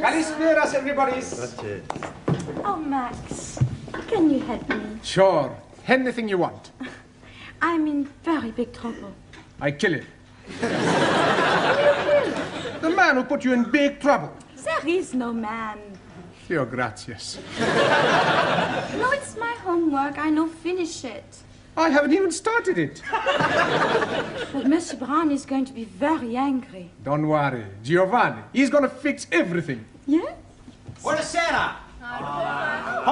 Kalisperas, everybody. Oh, Max, can you help me? Sure. Anything you want. I'm in very big trouble. I kill him. The man who put you in big trouble. There is no man. Your gracias. No, it's my homework. I know finish it. I haven't even started it. But Monsieur Brown is going to be very angry. Don't worry. Giovanni, he's going to fix everything. Yeah? Buonasera.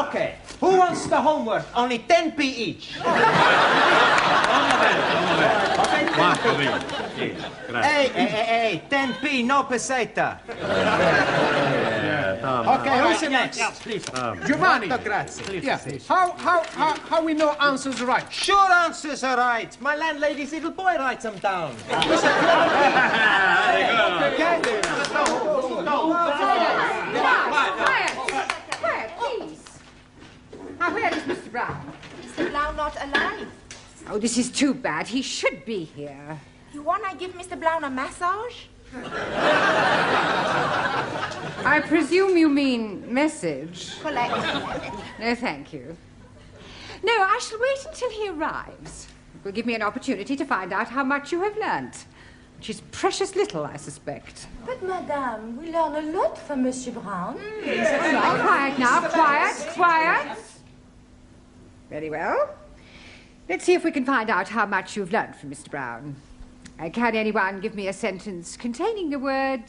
Okay, who wants the homework? Only 10p each. Hey, 10p, no peseta. Okay, who's next? Giovanni. Grazie. Yeah. How we know answers right? Sure answers are right. My landlady's little boy writes them down. Quiet, please. Now, where is Mr. Brown? Mr. Blau not alive. Oh, this is too bad. He should be here. You wanna give Mr. Blau a massage? I presume you mean message. Collect. No, thank you. No, I shall wait until he arrives. It will give me an opportunity to find out how much you have learnt. Which is precious little, I suspect. But, Madame, we learn a lot from Monsieur Brown. Right, quiet now, quiet. Very well. Let's see if we can find out how much you've learnt from Mr. Brown. Can anyone give me a sentence containing the word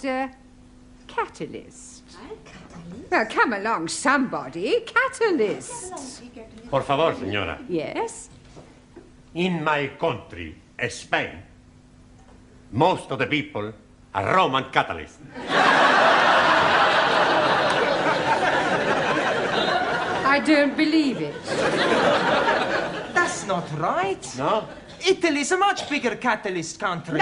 catalyst? Catalyst? Well, come along, somebody. Catalyst. Por favor, señora. Yes? In my country, Spain, most of the people are Roman Catholics. I don't believe it. That's not right. No? Italy's a much bigger catalyst country.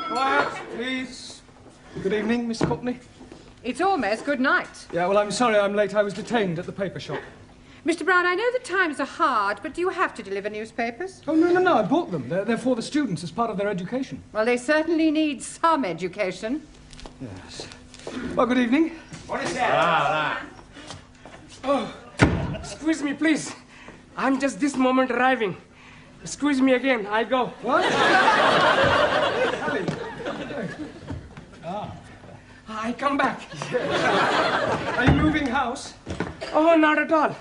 Quiet, please. Good evening, Miss Putney. It's almost good night. Yeah, well, I'm sorry I'm late. I was detained at the paper shop. Mr. Brown, I know the times are hard, but do you have to deliver newspapers? Oh, no, I bought them. They're for the students as part of their education. Well, they certainly need some education. Yes. Well, good evening. Oh, excuse me, please. I'm just this moment arriving. Excuse me again. I go. What? I come back. Are you moving house? Oh, not at all.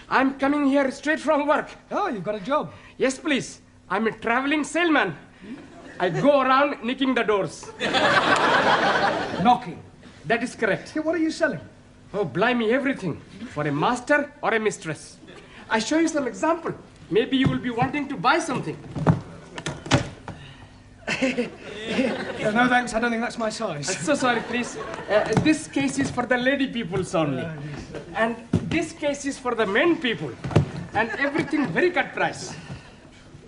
I'm coming here straight from work. Oh, you've got a job. Yes, please. I'm a traveling salesman. I go around knocking the doors. Knocking. That is correct. Yeah, what are you selling? Oh, blimey, everything. For a master or a mistress. I show you some example. Maybe you will be wanting to buy something. No, thanks. I don't think that's my size. So sorry, please. This case is for the lady peoples only. And this case is for the men people. And everything very cut price.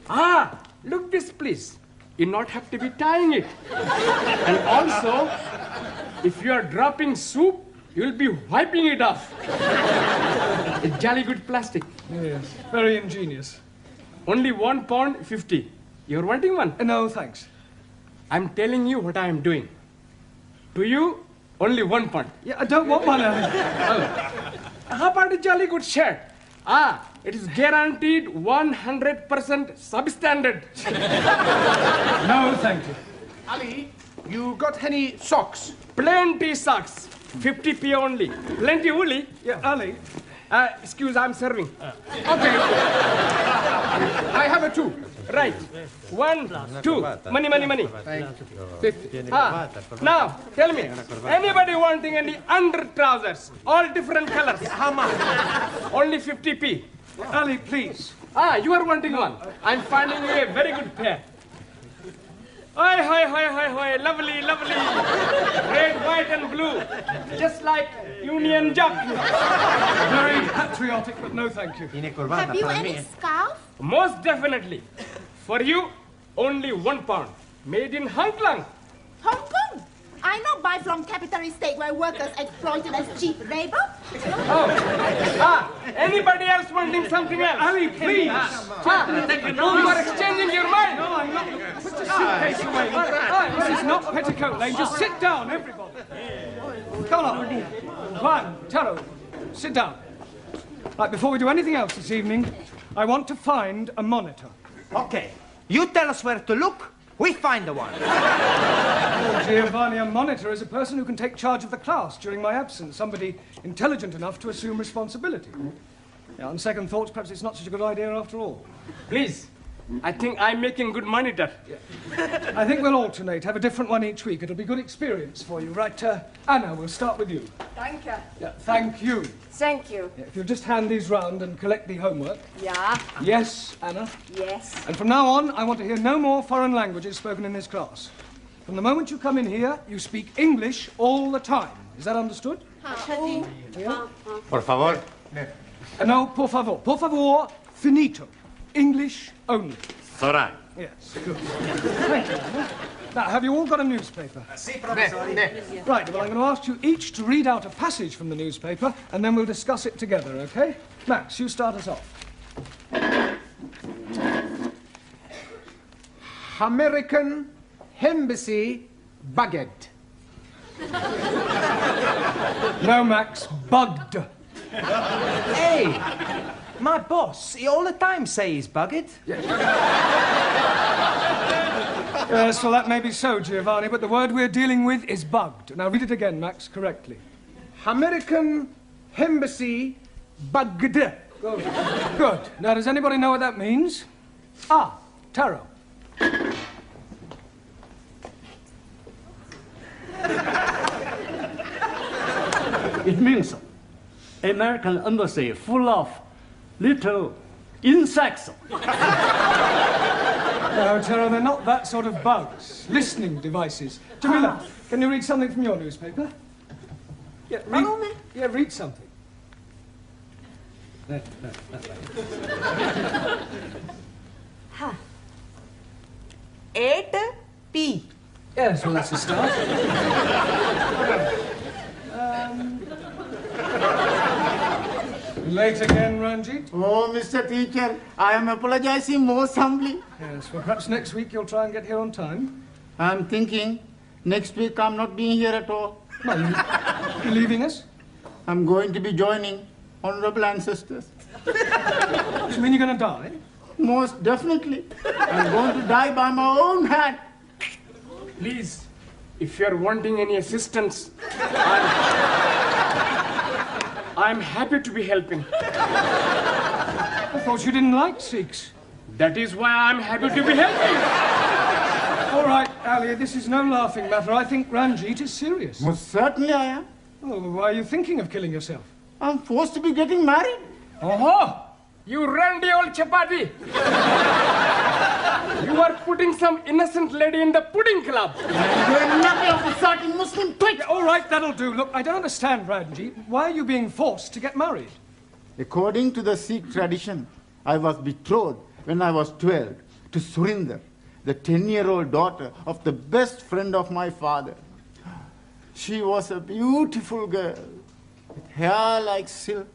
Ah, look this, please. You not have to be tying it. And also, if you are dropping soup, you'll be wiping it off. It's jolly good plastic. Yes, very ingenious. Only £1.50. You're wanting one? No, thanks. I'm telling you what I am doing. To you, only £1. Yeah, I don't want one. How about a jolly good shirt? Ah, it is guaranteed 100% substandard. No, thank you. Ali, you got any socks? Plenty socks. 50p only. Plenty woolly. Yeah, Ali. Excuse, I'm serving. Okay. I have a 2. Right. 1, 2. Money. Now, tell me, anybody wanting any under trousers? All different colors. How much? Only 50p. Ali, please. Ah, you are wanting one. I'm finding you a very good pair. Hi. Lovely. Red, white, and blue. Just like Union Jack. Very patriotic, but no, thank you. Have you any scarf? Most definitely. For you, only £1. Made in Hong Kong. Hong Kong? I know buy from capitalist state where workers exploited as cheap labor. Oh. Anybody else wanting reading something else. Ali, please! You are exchanging your mind. No, I'm not. Put your suitcase away. This is not Petticoat Lane. Just sit down, everybody. Come on. Juan, Taro, sit down. Right, before we do anything else this evening, I want to find a monitor. Okay. You tell us where to look, we find the one. Oh, Giovanni, a monitor is a person who can take charge of the class during my absence, somebody intelligent enough to assume responsibility. Yeah, on second thoughts, perhaps it's not such a good idea after all. Please, I think I'm making good money there. I think we'll alternate, have a different one each week. It'll be good experience for you. Right, Anna, we'll start with you. Thank you. Yeah, thank you. Thank you. Yeah, if you'll just hand these round and collect the homework. Yeah. Yes, Anna. Yes. And from now on, I want to hear no more foreign languages spoken in this class. From the moment you come in here, you speak English all the time. Is that understood? Por favor. No, por favor. Por favor, finito. English only. Zoran. Yes, good. Thank you, Anna. Now, have you all got a newspaper? Si, professore. Right, well, I'm going to ask you each to read out a passage from the newspaper, and then we'll discuss it together, okay? Max, you start us off. American Embassy Baguette. No, Max, bugged. Hey, my boss, he all the time say he's bugged. Yes, well, that may be so, Giovanni, but the word we're dealing with is bugged. Now, read it again, Max, correctly. American Embassy Baguette. Good. Good. Now, does anybody know what that means? Ah, Taro. It means American embassy full of little insects. No, Taro, they're not that sort of bugs. Listening devices. Jamila, can you read something from your newspaper? Yeah, read something. That way. 8P. Yes, well, that's a start. Late again, Ranjit? Oh, Mr. Teacher, I am apologizing most humbly. Yes, well, perhaps next week you'll try and get here on time. I'm thinking next week I'm not being here at all. No, you're leaving us? I'm going to be joining honorable ancestors. Do you mean you're going to die? Most definitely. I'm going to die by my own hand. Please, if you're wanting any assistance, I'm happy to be helping. I thought you didn't like Sikhs. That is why I'm happy to be helping. All right, Ali, this is no laughing matter. I think Ranjit is serious. Most certainly I am. Oh, why are you thinking of killing yourself? I'm forced to be getting married. Oh, you randy old chapati. You are putting some innocent lady in the pudding club. You're nothing of the sort in Muslim twitch. Yeah, all right, that'll do. Look, I don't understand, Ranjit. Why are you being forced to get married? According to the Sikh tradition, I was betrothed when I was 12 to Surinder, the 10-year-old daughter of the best friend of my father. She was a beautiful girl, with hair like silk,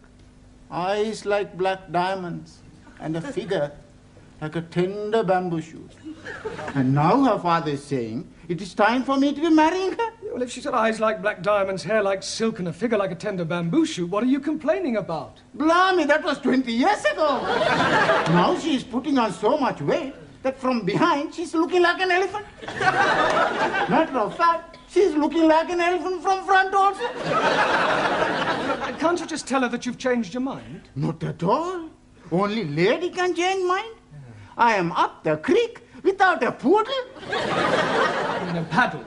eyes like black diamonds, and a figure like a tender bamboo shoot. And now her father is saying it is time for me to be marrying her. Well, if she's got eyes like black diamonds, hair like silk, and a figure like a tender bamboo shoot, what are you complaining about? Blimey, that was 20 years ago. Now she is putting on so much weight that from behind she's looking like an elephant. Matter of fact, she's looking like an elephant from front also. Can't you just tell her that you've changed your mind? Not at all. Only lady can change mind. I am up the creek without a paddle. No, paddle.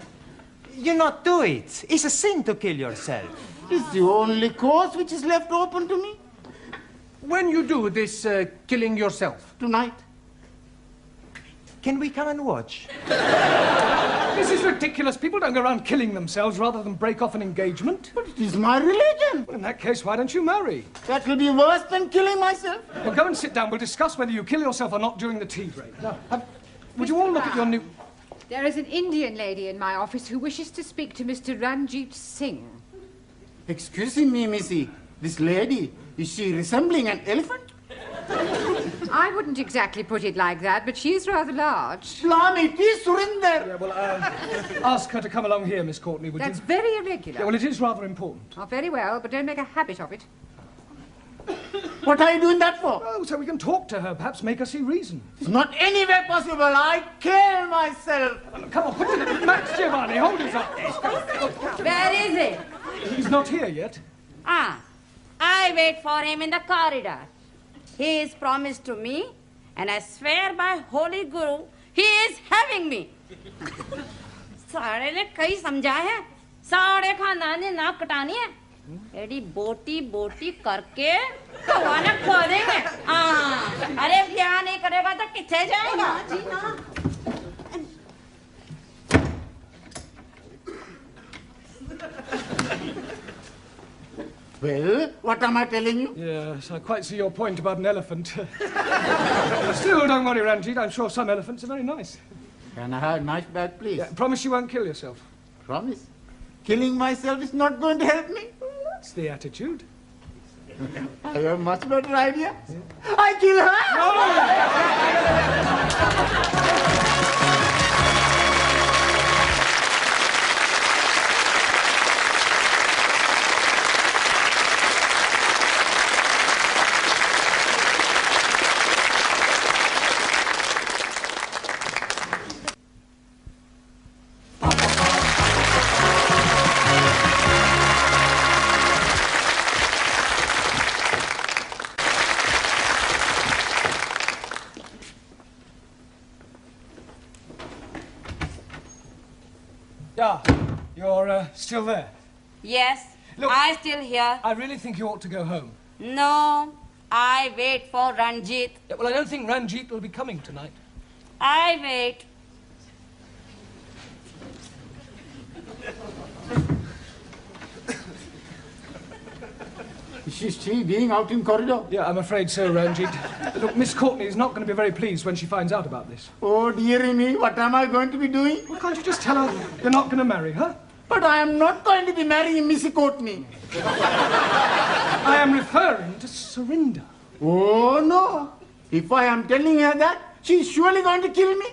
You not do it. It's a sin to kill yourself. It's the only course which is left open to me. When you do this killing yourself? Tonight. Can we come and watch? This is ridiculous. People don't go around killing themselves rather than break off an engagement. But it is my religion. Well, in that case, why don't you marry? That will be worse than killing myself. Well, go and sit down. We'll discuss whether you kill yourself or not during the tea break. Now, would you all look at your new... There is an Indian lady in my office who wishes to speak to Mr. Ranjit Singh. Excuse me, Missy. This lady, is she resembling an elephant? I wouldn't exactly put it like that, but she's rather large. Blimey, it is Surinder. Yeah, well, ask her to come along here, Miss Courtney, would That's you? very irregular. Yeah, well, it is rather important. Oh, very well, but don't make a habit of it. What are you doing that for? Oh, so we can talk to her, perhaps make her see reason. It's not anywhere possible. I kill myself. Come on, put it. Max Giovanni, hold his up. Where is he? He's not here yet. Ah, I wait for him in the corridor. He is promised to me, and I swear by Holy Guru, he is having me. सारे ने कई समझा है, सारे खानदान ने नाक कटानी है, एडी बोटी बोटी करके कवाना खो देंगे। अरे ब्याह नहीं करेगा तो किथे जाएगा? Well, what am I telling you? Yes, I quite see your point about an elephant. Still, don't worry, Ranjit. I'm sure some elephants are very nice. Can I have a nice bag, please? Yeah, promise you won't kill yourself. Promise. Killing myself is not going to help me. That's the attitude. I have a much better idea. Yeah. I kill her! Yeah, you're still there. Yes, Look, I still here. I really think you ought to go home. No, I wait for Ranjit. Yeah, well, I don't think Ranjit will be coming tonight. I wait. Is she still being out in corridor? Yeah, I'm afraid so, Ranjit. Look, Miss Courtney is not going to be very pleased when she finds out about this. Oh, dearie me, what am I going to be doing? Well, can't you just tell her you're not going to marry her? But I am not going to be marrying Missy Courtney. I am referring to Surinder. Oh, no. If I am telling her that, she's surely going to kill me.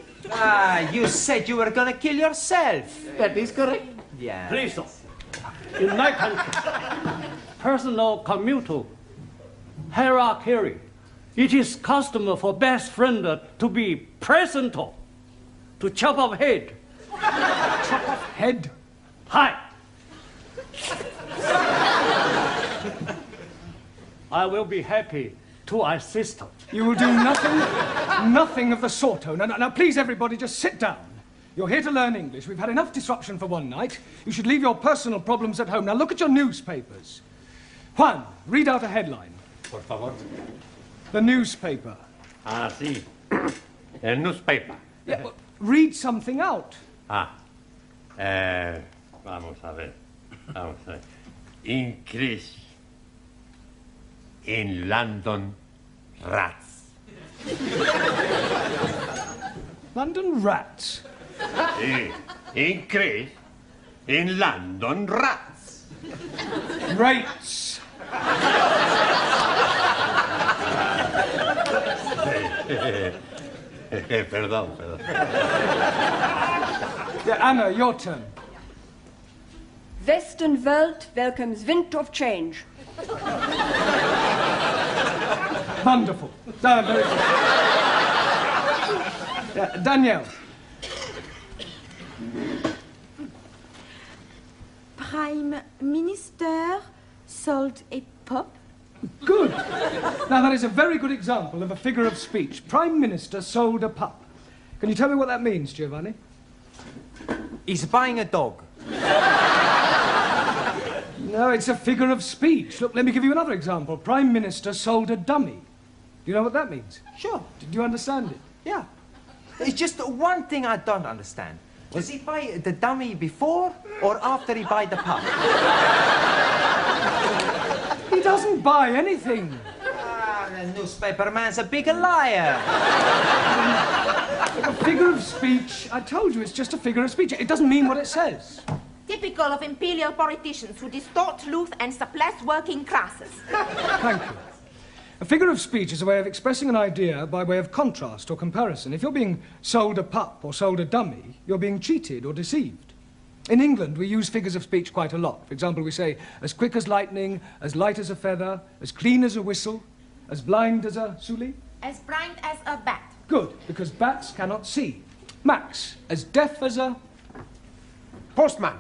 You said you were going to kill yourself. That is correct. Yeah. Please, sir. In my country, personal commutal hierarchy, it is custom for best friend to be present to chop off head. Chop off head? Hi. I will be happy to assist. You will do nothing of the sort. Oh, now, please, everybody, just sit down. You're here to learn English. We've had enough disruption for one night. You should leave your personal problems at home. Now, look at your newspapers. Juan, read out a headline. Por favor. The newspaper. Ah, sí. El newspaper. Yeah, well, read something out. Vamos a ver. Increase in London rats. London rats? Increase in London rats. Rates. Perdón. Yeah, Anna, your turn. Western world welcomes wind of change. Wonderful. Very good. Yeah, Danielle. Prime Minister sold a pup. Good. Now, that is a very good example of a figure of speech. Prime Minister sold a pup. Can you tell me what that means, Giovanni? He's buying a dog. No, it's a figure of speech. Look, let me give you another example. Prime Minister sold a dummy. Do you know what that means? Sure. Did you understand it? Yeah. It's just one thing I don't understand. Does he buy the dummy before or after he buy the pup? He doesn't buy anything. The newspaper man's a big liar. A figure of speech, I told you, it's just a figure of speech. It doesn't mean what it says. Typical of imperial politicians who distort truth and suppress working classes. Thank you. A figure of speech is a way of expressing an idea by way of contrast or comparison. If you're being sold a pup or sold a dummy, you're being cheated or deceived. In England, we use figures of speech quite a lot. For example, we say, as quick as lightning, as light as a feather, as clean as a whistle, as blind as a suli. As blind as a bat. Good, because bats cannot see. Max, as deaf as a... Postman.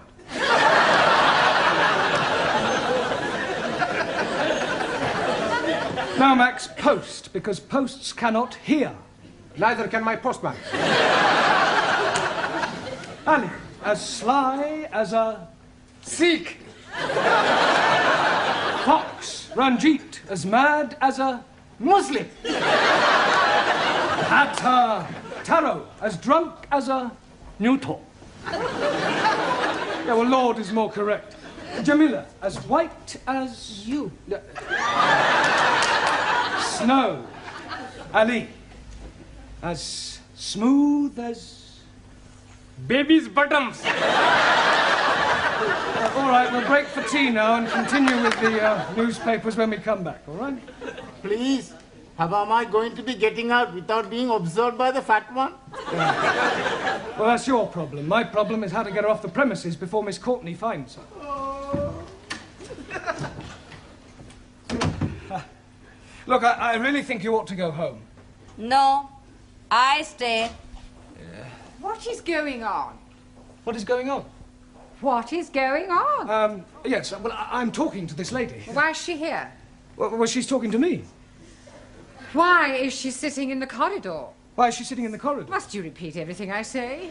Now, Max, post, because posts cannot hear. Neither can my postman. Ali, as sly as a... Sikh. Fox. Ranjit, as mad as a... Muslim. Taro, as drunk as a... Neutral. Yeah, well, Lord is more correct. Jamila, as white as... You. Snow. Ali, as smooth as... Baby's bottoms. All right, we'll break for tea now and continue with the newspapers when we come back, all right? Please, how am I going to be getting out without being observed by the fat one? Well, that's your problem. My problem is how to get her off the premises before Miss Courtney finds her. Look, I really think you ought to go home. No, I stay. What is going on? What is going on? What is going on? Yes, well, I'm talking to this lady. Why is she here? Well, she's talking to me. Why is she sitting in the corridor? Why is she sitting in the corridor? Must you repeat everything I say?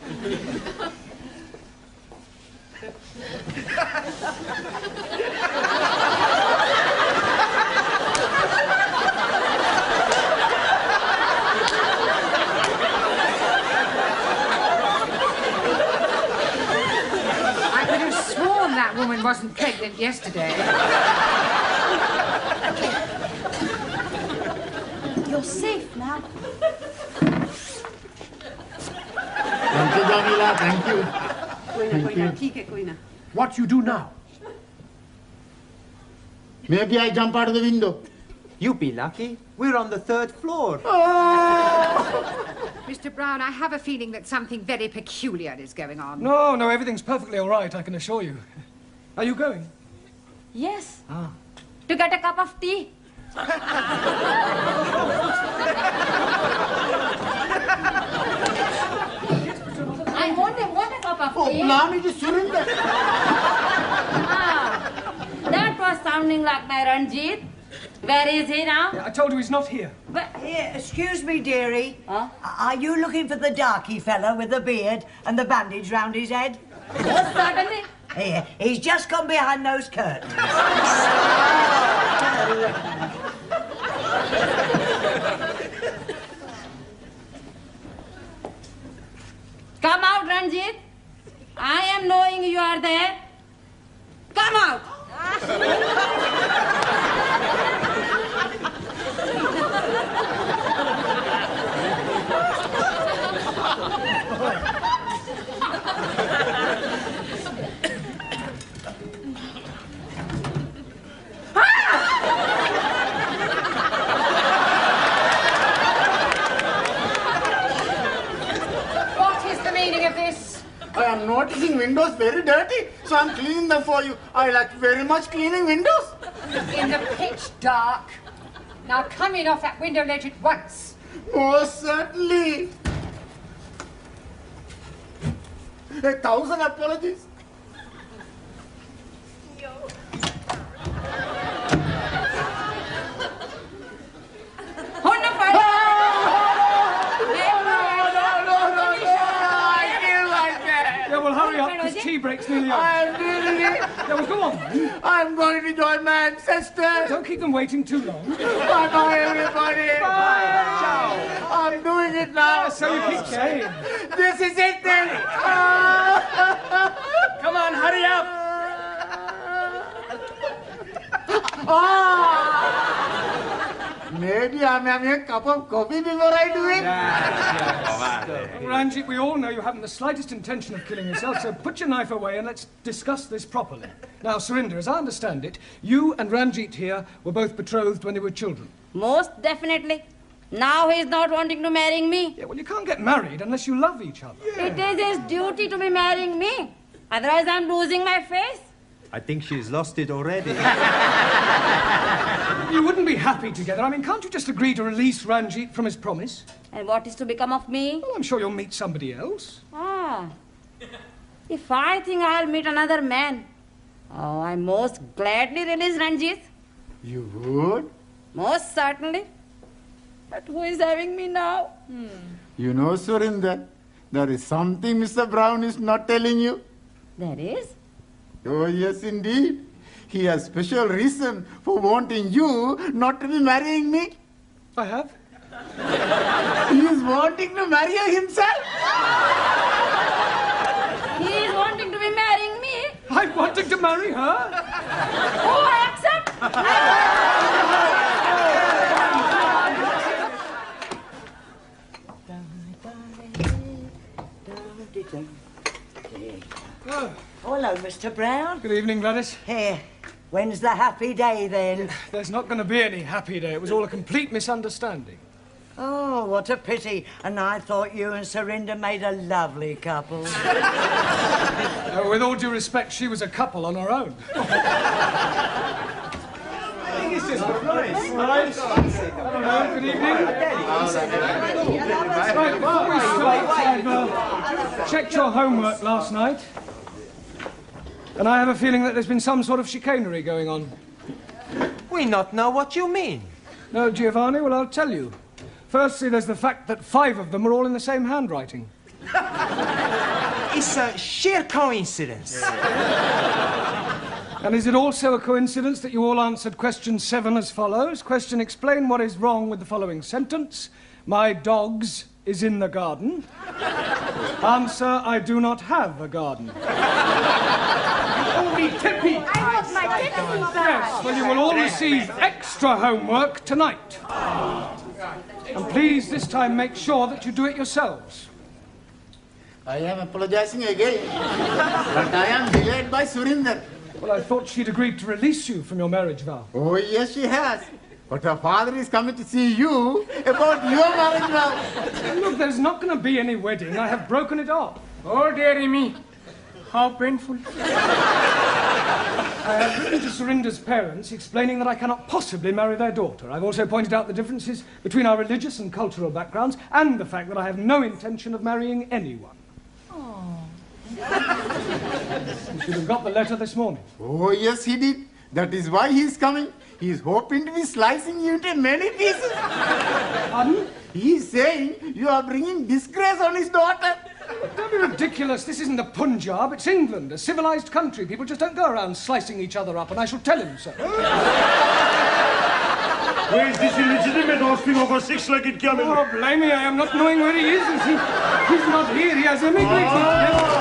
I could have sworn that woman wasn't pregnant yesterday. You're safe now. Thank you, Jamila, thank you. What you do now? Maybe I jump out of the window. You be lucky. We're on the 3rd floor. Mr. Brown, I have a feeling that something very peculiar is going on. No, everything's perfectly all right, I can assure you. Are you going? Yes. Ah. To get a cup of tea. I want a cup of tea. Now it is Surinder. That was sounding like my Ranjit. Where is he now? I told you he's not here. But Here, excuse me, dearie. Huh? Are you looking for the darky fella with the beard and the bandage round his head? Certainly. Here, he's just gone behind those curtains. Come out, Ranjit. I am knowing you are there. Come out. What is the meaning of this? I am noticing windows very dirty, so I'm cleaning them for you. I like very much cleaning windows. In the pitch dark. Now come in off that window ledge at once. Most certainly. 1,000 apologies. Yeah, well, hurry up, because tea break's nearly over. Yeah, well, go on, then. I'm going to join my ancestors. Don't keep them waiting too long. Bye-bye, everybody. Bye. Ciao. I'm doing it now. So you keep saying. This is it then. Come on, hurry up. Maybe I'm having a cup of coffee before I do it. Ranjit, we all know you haven't the slightest intention of killing yourself, so put your knife away and let's discuss this properly. Now, Surinder, as I understand it, you and Ranjit here were both betrothed when they were children. Most definitely. Now he is not wanting to marry me. Yeah, well, you can't get married unless you love each other. It is his duty to be marrying me. Otherwise, I'm losing my face. I think she's lost it already. You wouldn't be happy together. I mean, can't you just agree to release Ranjit from his promise? And what is to become of me? Well, I'm sure you'll meet somebody else. Ah. If I think I'll meet another man, I most gladly release Ranjit. You would? Most certainly. But who is having me now? You know, Surinder, there is something Mr. Brown is not telling you. There is? Oh, yes, indeed. He has special reason for wanting you not to be marrying me. I have? He is wanting to marry you himself. He is wanting to be marrying me. I'm wanting to marry her. Oh, I accept. Oh, hello, Mr. Brown. Good evening, Gladys. Here. When's the happy day, then? There's not going to be any happy day. It was all a complete misunderstanding. Oh, what a pity. And I thought you and Surinder made a lovely couple. With all due respect, she was a couple on her own. I think it's just nice. Hello, good evening. Right, before we start, I've checked your homework last night. And I have a feeling that there's been some sort of chicanery going on. We not know what you mean. No, Giovanni? Well, I'll tell you. Firstly, there's the fact that 5 of them are all in the same handwriting. It's a sheer coincidence. And is it also a coincidence that you all answered question 7 as follows? Question, explain what is wrong with the following sentence. My dogs is in the garden. Answer, I do not have a garden. Only Tippy! I want my Tippy back. Yes, well, you will all receive extra homework tonight. And please, this time, make sure that you do it yourselves. I am apologizing again, but I am delayed by Surinder. Well, I thought she'd agreed to release you from your marriage vow. Oh, yes, she has. But her father is coming to see you about your marriage vow. Look, there's not going to be any wedding. I have broken it off. Oh, dearie me. How painful. I have written to Surinder's parents explaining that I cannot possibly marry their daughter. I've also pointed out the differences between our religious and cultural backgrounds and the fact that I have no intention of marrying anyone. You should have got the letter this morning. Oh, yes, he did. That is why he is coming. He is hoping to be slicing you into many pieces. Pardon? He is saying you are bringing disgrace on his daughter. Don't be ridiculous. This isn't the Punjab. It's England, a civilized country. People just don't go around slicing each other up, and I shall tell him so. Where is this illegitimate offspring of a 6-legged camel? Oh, blame me. I am not knowing where he is. He's not here. He has immigrated. Yes.